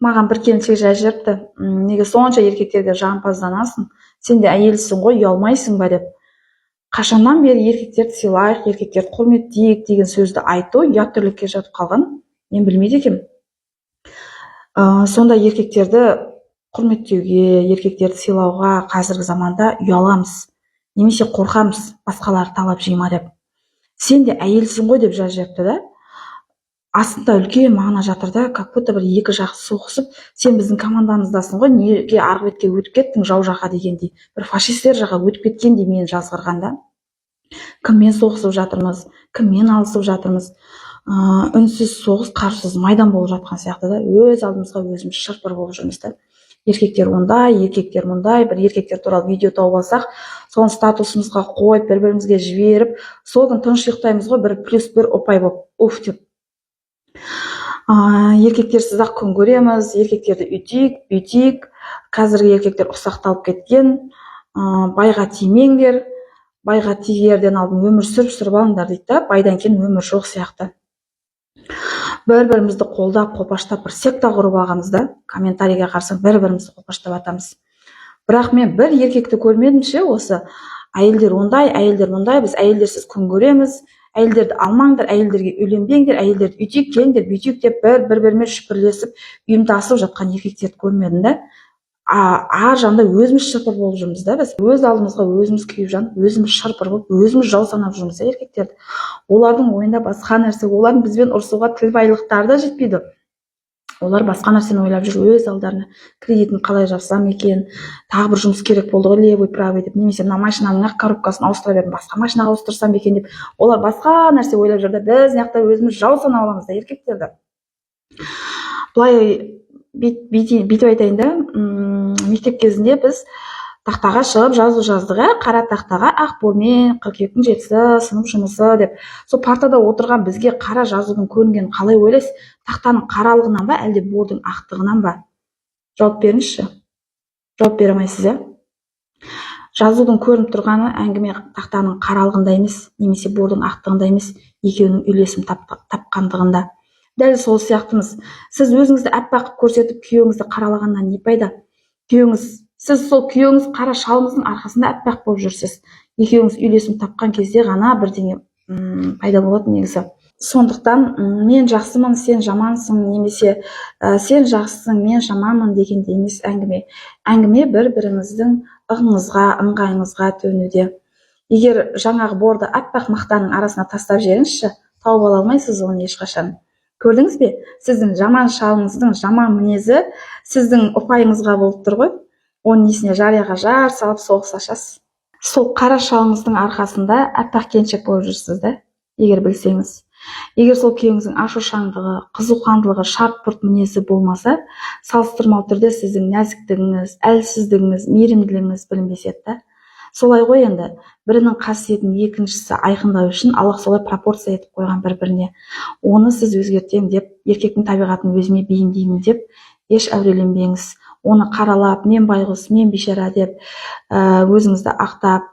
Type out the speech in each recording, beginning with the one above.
Маған бір келіншек жазып жіберіпті, неге сонша еркектерге жағымпазданасың, сен де әйелсің ғой, ұялмайсың ба деп. Қашаннан бері еркектерді сыйлайық, еркектерді құрметтейік деген сөзді айту ұят тірлікке жатып қалған, мен білмейді екенмін. Сонда еркектерді құрметтеуге, еркектерді сыйлауға қазіргі заманда ұяламыз, немесе қорқамыз, басқалар талап жейма деп. Сен де әйелсің ғой деп жазып жіберіпті да. Астында үлкен мағына жатыр да, как будто бір екі жақ соғысып, сен біздің командамыздасың ғой, неге арғы бетке өтіп кеттің жау жаққа дегендей, бір фашистер жаққа өтіп кеткендей мені жазғырғанда. Кіммен соғысып жатырмыз, кіммен алысып жатырмыз, үнсіз соғыс, қарусыз майдан болып жатқан сияқты да, өз алдымызға өзіміз шырпыр болып жүрміз да. Еркектер ондай, еркектер мұндай, бір еркектер туралы видео тауып алсақ, соны статусымызға қойып, бір-бірімізге жіберіп, сол күн тыныш ұйықтаймыз ғой, бір плюс бір ұпай болып, уф деп. Еркектерсіз ақ күн көреміз, еркектерді үйтейік, қазіргі еркектер ұсақталып кеткен, байға тимеңдер, байға тиерден алдын өмір сүріп алыңдар дейді да, байдан кейін өмір жоқ сияқты. Бір-бірімізді қолдап, қолпаштап, бір секта құрып алғанбыз да, комментарийге қарсы бір-бірімізді қолпаштап атамыз. Бірақ мен бір еркекті көрмедім ше, осы әйелдер ондай, әйелдер мұндай, біз әйелдерсіз күн көреміз, әйелдерді алмаңдар, әйелдерге үйленбеңдер, әйелдерді үйтейік, келіңдер, бүйтейік деп бір-бірімен шүпірлесіп, ұйымдасып жатқан еркектерді көрмедім да. Ар жағында өзіміз шырпыр болып жүрміз да, біз өз алдымызға өзіміз күйіп жанып, өзіміз шырпыр болып, өзіміз жау санап жүрміз да еркектерді. Олардың ойында басқа нәрсе, олардың бізбен ұрысуға тіл байлықтары да жетпейді. Олар басқа нәрсені ойлап жүр, өз алдарына кредитін қалай жапсам екен, тағы бір жұмыс керек болды ғой, левый правый деп, немесе мына машинаның коробкасын ауыстыра бердім, басқа машинаға ауыстырсам екен деп, олар басқа нәрсе ойлап жүр да, біз мына өзіміз жау санап аламыз да еркектерді. Былай бүйтіп айтайын да, мектеп кезінде біз тақтаға шығып жазу жаздық, қара тақтаға ақ болмен 42-дің 7-сі сынып жұмысы деп. Сол партада отырған бізге қара жазудың көрінгенін қалай ойлайсыз? Тақтаның қаралығынан ба, әлде бордың ақтығынан ба? Жауап беріңізші. Жауап бере алмайсыз, жазудың көрініп тұрғаны әңгіме тақтаның қаралығында емес, немесе бордың ақтығында емес, екеуінің үйлесім тапқандығында. Дәл сол сияқтымыз. Сіз өзіңізді әппақ көрсетіп, күйеуіңізді қаралағаннан не пайда? Сіз сол күйеуіңіз қара шалыңыздың арқасында әппақ болып жүрсіз. Екеуіңіз үйлесім тапқан кезде ғана бірдеңе пайда болады негізі. Сондықтан мен жақсымын, сен жамансың, немесе сен жақсысың, мен жаманмын дегенде емес әңгіме. Әңгіме бір-біріңіздің ығыңызға, ыңғайыңызға төнуде. Егер жаңағы борды әппақ мақтаның арасына тастап жіберіңізші, тауып ала алмайсыз оны ешқашан. Көрдіңіз бе? Сіздің жаман шалыңыздың жаман мінезі сіздің ұпайыңызға болып тұр ғой. Оның несіне жарияға жар салып соғыс ашасыз. Сол қара шалыңыздың арқасында әппақ келіншек болып жүрсіз да, егер білсеңіз. Егер сол күйеуіңіздің ашушаңдығы, қызуқандылығы, шарт-пұрт мінезі болмаса, салыстырмалы түрде сіздің нәзіктігіңіз, әлсіздігіңіз, мейірімділігіңіз білінбес еді да. Солай ғой енді, бірінің қасиетін екіншісі айқындау үшін Аллах солай пропорция етіп қойған бір-біріне. Оны сіз өзгертем деп, еркектің табиғатын өзіме бейімдеймін деп, еш әуреленбеңіз. Оны қаралап, мен байғұс, мен бейшара деп, өзіңізді ақтап,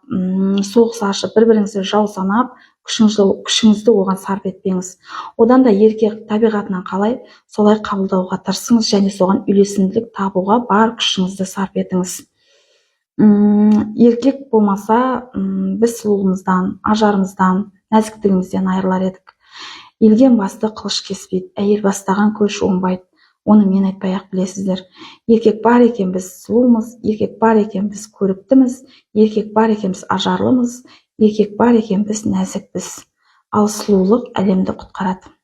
соғыс ашып, бір-біріңізді жау санап, күшіңізді оған сарп етпеңіз. Одан да еркек табиғатынан қалай, солай қабылдауға тырысыңыз және соған үйлесімділік табуға бар күшіңізді сарп етіңіз. Еркек болмаса, біз сұлулығымыздан, ажарымыздан, нәзіктігімізден айырылар едік. Елген басты қылыш кеспейді, әйел бастаған көш оңбайды. Оны мен айтпай-ақ білесіздер. Еркек бар екен біз сұлумыз, еркек бар екен біз көріктіміз, еркек бар екен біз ажарлымыз, еркек бар екен біз нәзікпіз. Ал сұлулық әлемді құтқарады.